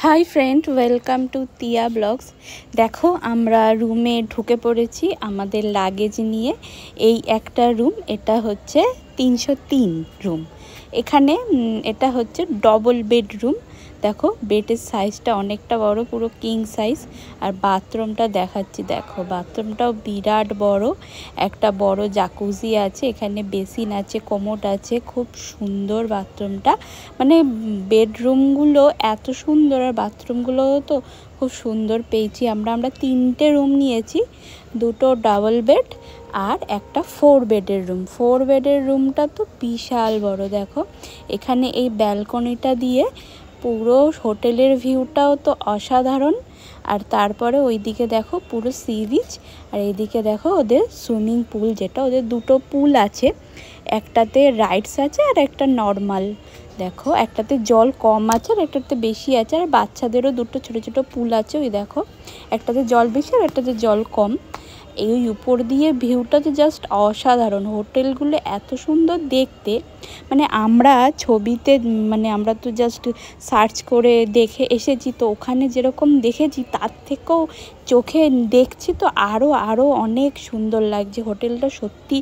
High friend welcome to Tia vlogs. देखो आमरा रूमे ढुके पड़ेছি আমাদের লাগেজ নিয়ে। এই একটা রুম, এটা হচ্ছে 303 রুম। এখানে এটা হচ্ছে ডবল বেডরুম। দেখো বেডের সাইজটা অনেকটা বড়, পুরো কিং সাইজ। আর বাথরুমটা দেখাচ্ছি, দেখো বাথরুমটাও বিরাট বড়। একটা বড় জাকুজি আছে, এখানে বেসিন আছে, কোমোড আছে। খুব সুন্দর বাথরুমটা, মানে বেডরুমগুলো এত সুন্দর আর বাথরুমগুলো তো খুব সুন্দর পেয়েছি আমরা তিনটে রুম নিয়েছি, দুটো ডাবল বেড আর একটা 4 বেডের রুম। 4 বেডের রুমটা তো বিশাল বড়। দেখো এখানে এই ব্যালকনিটা দিয়ে পুরো হোটেলের ভিউটাও তো অসাধারণ। আর তারপরে ওইদিকে দেখো পুরো সি বিচ, আর এইদিকে দেখো ওদের সুইমিং পুল, যেটা ওদের দুটো পুল আছে, একটাতে রাইডস আছে আর একটা নর্মাল। দেখো একটাতে জল কম আছে আর একটাতে বেশি আছে, আর বাচ্চাদেরও দুটো ছোট ছোট পুল আছে। ওই দেখো একটাতে জল বেশি আর একটাতে জল কম। এই উপর দিয়ে ভিউটা তো জাস্ট অসাধারণ। হোটেলগুলো এত সুন্দর দেখতে, মানে আমরা ছবিতে, মানে আমরা তো জাস্ট সার্চ করে দেখে এসেছি, তো ওখানে যেরকম দেখেছি তার থেকেও চোখে দেখছি তো আরও অনেক সুন্দর লাগছে। হোটেলটা সত্যি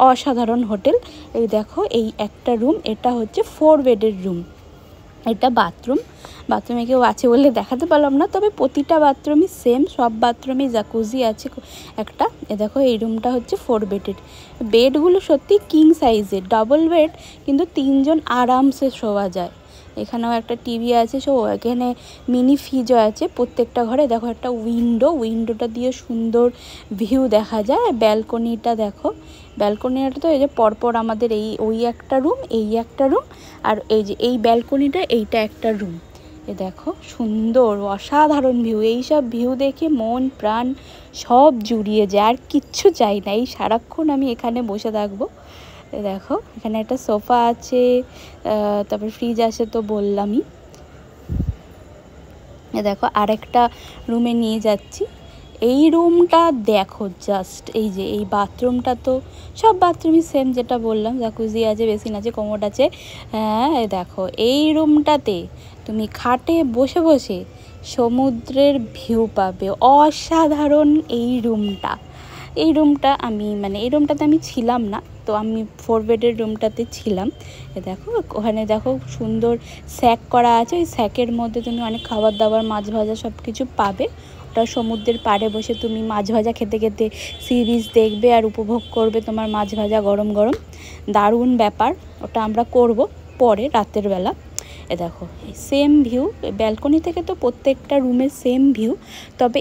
অসাধারণ হোটেল। এই দেখো এই একটা রুম, এটা হচ্ছে 4 বেডের রুম। এটা বাথরুমে কেউ আছে বলে দেখাতে পারলাম না, তবে প্রতিটা বাথরুমই সেম, সব বাথরুমে জাকুজি আছে একটা। এ দেখো এই রুমটা হচ্ছে 4 বেডের। বেডগুলো সত্যি কিং সাইজের, ডাবল বেড, কিন্তু 3 জন আরামসে শোয়া যায়। এখানেও একটা টিভি আছে, এখানে মিনি ফ্রিজও আছে প্রত্যেকটা ঘরে। দেখো একটা উইন্ডোটা দিয়ে সুন্দর ভিউ দেখা যায়। ব্যালকনিটা দেখো, ব্যালকনিটা তো এই যে পরপর আমাদের ওই একটা রুম, এই একটা রুম, আর এই যে এই ব্যালকনিটা, এইটা একটা রুম। এ দেখো সুন্দর অসাধারণ ভিউ। এইসব ভিউ দেখে মন প্রাণ সব জুড়িয়ে যায়, আর কিচ্ছু চাই না। এই সারাক্ষণ আমি এখানে বসে থাকবো। দেখো এখানে একটা সোফা আছে, তারপর ফ্রিজ আছে তো বললামই। দেখো আরেকটা রুমে নিয়ে যাচ্ছি। এই রুমটা দেখো জাস্ট, এই যে এই বাথরুমটা তো সব বাথরুমই সেম, যেটা বললাম, জাকুজি আছে, বেসিন আছে, কোমোড আছে। হ্যাঁ দেখো এই রুমটাতে তুমি খাটে বসে বসে সমুদ্রের ভিউ পাবে। অসাধারণ এই রুমটা এই রুমটাতে আমি ছিলাম না, তো আমি 4 বেডের রুমটাতে ছিলাম। দেখো ওখানে দেখো সুন্দর স্যাক করা আছে, ওই স্যাকের মধ্যে তুমি অনেক খাবার দাবার, মাছ ভাজা সব কিছু পাবে। ওটা সমুদ্রের পাড়ে বসে তুমি মাছ ভাজা খেতে খেতে সি বিচ দেখবে আর উপভোগ করবে তোমার মাছ ভাজা গরম গরম। দারুণ ব্যাপার। ওটা আমরা করব পরে রাতের বেলা। এ দেখো সেম ভিউ, ব্যালকনি থেকে তো প্রত্যেকটা রুমের সেম ভিউ, তবে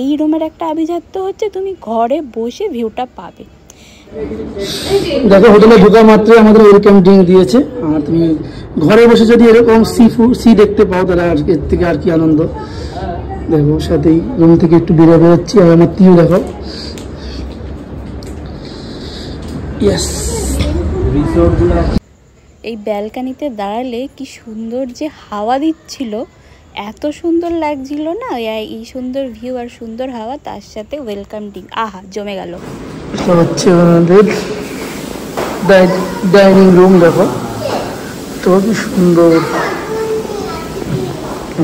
এই রুমের একটা আভিজাত্য হচ্ছে তুমি ঘরে বসে ভিউটা পাবে। দেখো হোটেলে ঢোকা মাত্রই আমাদের ওয়েলকাম ড্রিঙ্ক দিয়েছে, আর তুমি ঘরে বসে যদি এরকম সি দেখতে পাও তাহলে আর এর থেকে আর কি আনন্দ। দেখো সাথেই রুম থেকে একটু বেরোচ্ছি, আর আমার টিও দেখো। এই ব্যালকানিতে দাঁড়ালে কি সুন্দর যে হাওয়া দিচ্ছিল, এত সুন্দর লাগছিল না। এই সুন্দর ভিউ আর সুন্দর হাওয়া, তার সাথে ওয়েলকাম ড্রিঙ্ক, আহা জমে গেল। এটা হচ্ছে আমাদের ডাইনিং রুম। দেখো তো কি সুন্দর।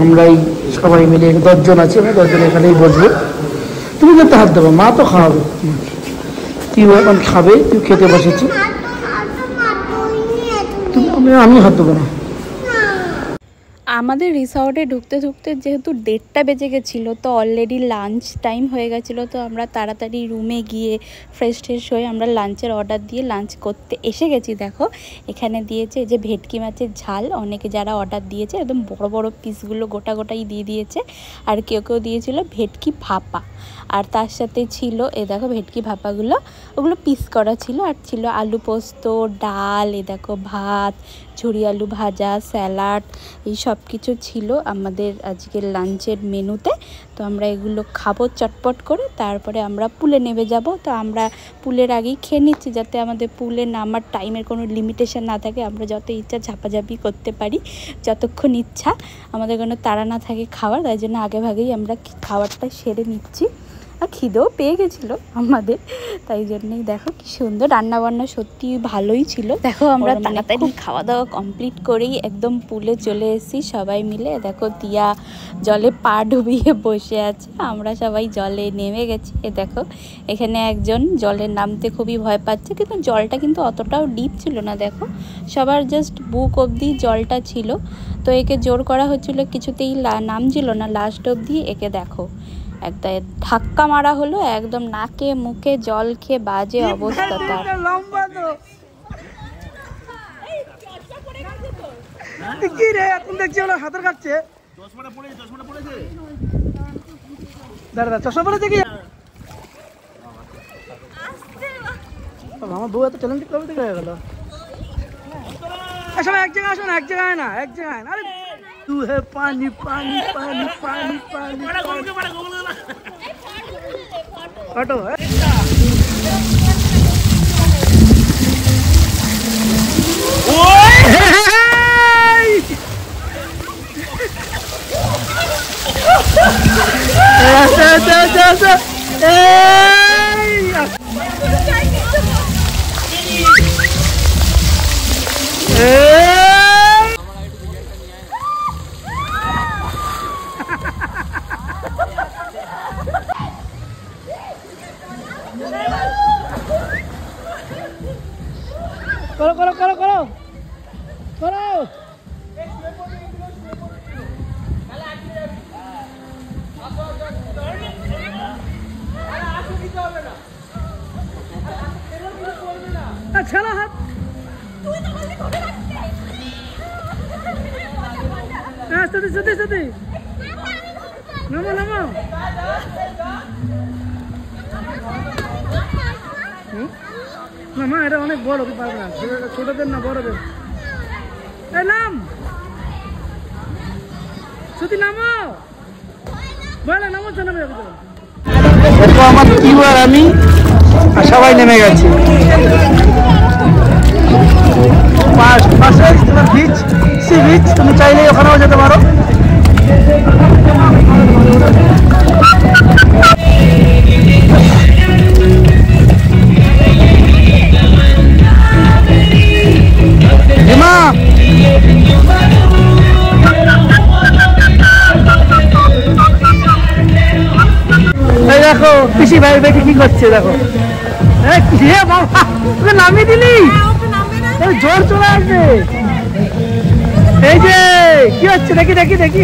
আমরাই সবাই মিলে 10 জন আছে, 10 জন এখানেই বসবো। তুমি যেতে হাত দেবো, মা তো খাওয়াবে, তুই এখন খাবে, তুই খেতে বসেছি, আমি হাত দেবো না। আমাদের রিসর্টে ঢুকতে যেহেতু 1:30 বেজে গেছিলো, তো অলরেডি লাঞ্চ টাইম হয়ে গেছিলো, তো আমরা তাড়াতাড়ি রুমে গিয়ে ফ্রেশ হয়ে আমরা লাঞ্চের অর্ডার দিয়ে লাঞ্চ করতে এসে গেছি। দেখো এখানে দিয়েছে যে ভেটকি মাছের ঝাল, অনেকে যারা অর্ডার দিয়েছে একদম বড় বড় পিসগুলো গোটাই দিয়ে দিয়েছে, আর কেউ দিয়েছিল ভেটকি ভাপা, আর তার সাথে ছিল দেখো ভেটকি ভাপাগুলো, ওগুলো পিস করা ছিল, আর ছিল আলু পোস্ত, ডাল, দেখো ভাত, ঝুরি আলু ভাজা, স্যালাড, এই সব কিছু ছিল আমাদের আজকের লাঞ্চের মেনুতে। তো আমরা এগুলো খাবো চটপট করে, তারপরে আমরা পুলে নেমে যাব। তো আমরা পুলের আগেই খেয়ে নিচ্ছি, যাতে আমাদের পুলে নামার টাইমের কোনো লিমিটেশন না থাকে, আমরা যত ইচ্ছা ঝাপাঝাপি করতে পারি, যতক্ষণ ইচ্ছা, আমাদের কোনো তাড়া না থাকে খাওয়ার। তাই জন্য আগেভাগেই আমরা খাবারটা সেরে নিচ্ছি। আর খিদেও পেয়ে গেছিলো আমাদের, তাই জন্যই দেখো কি সুন্দর রান্না বান্না সত্যি ভালোই ছিল। দেখো আমরা তাড়াতাড়ি খাওয়া দাওয়া কমপ্লিট করেই একদম পুলে চলে এসেছি সবাই মিলে। দেখো তিয়া জলে পা ডুবিয়ে বসে আছে, আমরা সবাই জলে নেমে গেছি। দেখো এখানে একজন জলে নামতে খুবই ভয় পাচ্ছে, কিন্তু জলটা কিন্তু অতটাও ডিপ ছিল না। দেখো সবার জাস্ট বুক অবধি জলটা ছিল, তো একে জোর করা হচ্ছিল, কিছুতেই নামছিল না লাস্ট অবধি। একে দেখো একটা ধাক্কা মারা হলো, একদম নাকে মুখে জল খেয়ে বাজে অবস্থা তার। কি রে এখন দেখছি ওরা হাতের কাটছে, দাঁড়া চশমা পড়েছে কি? আমার বউ এত ট্যালেন্টেড কবে থেকে হয়ে গেল? আসলে এক জায়গায় আসো না, এক জায়গায় না, এক জায়গায় না। আরে तू है पानी पानी पानी पानी पानी हटो करो करो करो करो करो अच्छा ना हाथ सती सती सती नमो नमो না মা এটা অনেক বড়, তুই পারবে না, ছোটদের না বড়দের। এই নাম সত্যি নামো বলে নামো তো নামে। দেখো আমার কিউ আর আমি আর সবাই নেমে গেছি। পাশে বিচ, সি বিচ, তুমি চাইলে ওখানেও যেতে পারো। দেখো পিসি ভাই বেটি কি করছে, দেখো বাবা নামিয়ে দিলি, জোর চলে আসবে। এই যে কি হচ্ছে দেখি দেখি দেখি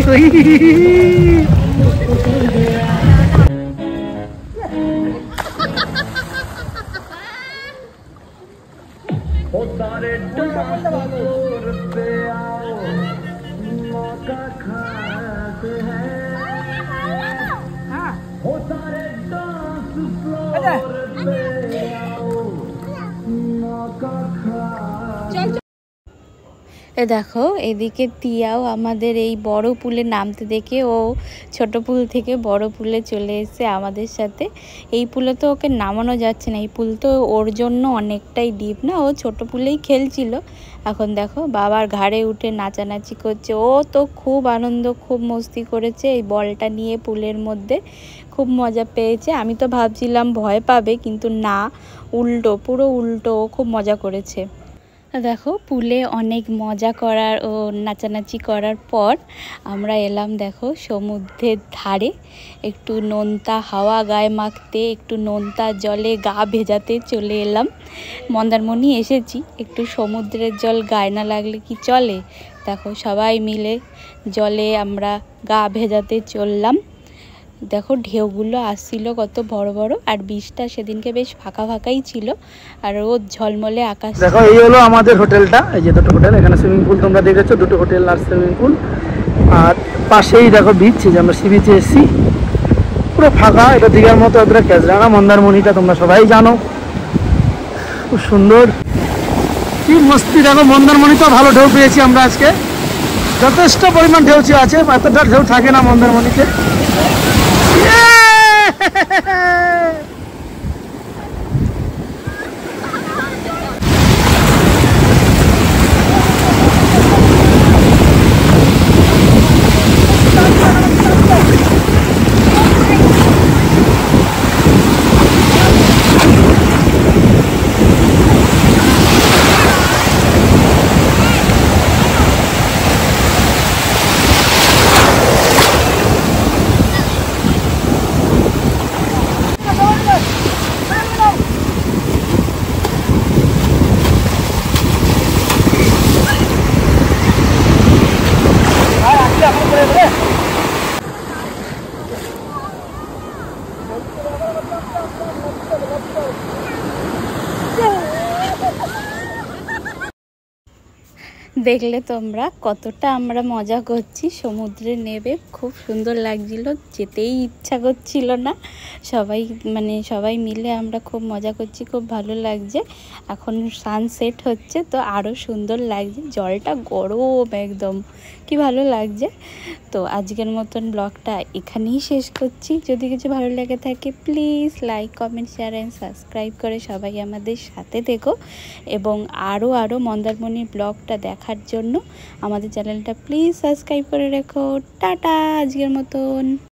দেখো এদিকে তিয়াও আমাদের এই বড় পুলে নামতে দেখে ও ছোট পুল থেকে বড় পুলে চলে এসেছে আমাদের সাথে। এই পুলে তো ওকে নামানো যাচ্ছে না, এই পুল তো ওর জন্য অনেকটাই ডিপ না, ও ছোট পুলেই খেলছিল। এখন দেখো বাবার ঘাড়ে উঠে নাচানাচি করছে, ও তো খুব আনন্দ খুব মস্তি করেছে এই বলটা নিয়ে পুলের মধ্যে, খুব মজা পেয়েছে। আমি তো ভাবছিলাম ভয় পাবে, কিন্তু না, উল্টো, পুরো উল্টো, ও খুব মজা করেছে। দেখো পুলে অনেক মজা করার ও নাচানাচি করার পর আমরা এলাম দেখো সমুদ্রের ধারে, একটু নোনতা হাওয়া গায়ে মাখতে, একটু নোনতা জলে গা ভেজাতে চলে এলাম। মন্দারমণি এসেছি, একটু সমুদ্রের জল গায়ে না লাগলে কি চলে। দেখো সবাই মিলে জলে আমরা গা ভেজাতে চললাম। দেখো ঢেউগুলো আসছিল কত বড় বড়, আর বীজটা সেদিনকে বেশ ফাঁকা ফাঁকাই ছিল, আর রোদ ঝলমলে আকাশ। দেখো এই হলো আমাদের হোটেলটা, এই যে দুটো হোটেল, এখানে সুইমিং পুল তোমরা দেখেছো, দুটো হোটেল আর সুইমিং পুল, আর পাশেই দেখো বিচ, যে আমরা সি বিচে এসেছি, পুরো ফাঁকা। এটা দীঘার মতো, এতটা ক্যাজরাঙা। মন্দারমণিটা তোমরা সবাই জানো, খুব সুন্দর, কি মস্তি। দেখো মন্দারমণিতেও ভালো ঢেউ পেয়েছি আমরা আজকে, যথেষ্ট পরিমাণ ঢেউ আছে, এতটা ঢেউ থাকে না মন্দারমণিতে। দেখলে তোমরা কতটা আমরা মজা করছি সমুদ্রে নেমে, খুব সুন্দর লাগছিল, যেতেই ইচ্ছা করছিল না। সবাই মিলে আমরা খুব মজা করছি, খুব ভালো লাগছে। এখন সানসেট হচ্ছে তো আরও সুন্দর লাগছে, জলটা গরম একদম, কি ভালো লাগছে। তো আজকের মতন ব্লগটা এখানেই শেষ করছি। যদি কিছু ভালো লেগে থাকে please like, comment, share and subscribe করে সবাই আমাদের সাথে থেকো, এবং আরও মন্দারমণির ব্লগটা দেখার জন্য আমাদের চ্যানেলটা প্লিজ সাবস্ক্রাইব করে রেখো। টাটা আজকের মতন।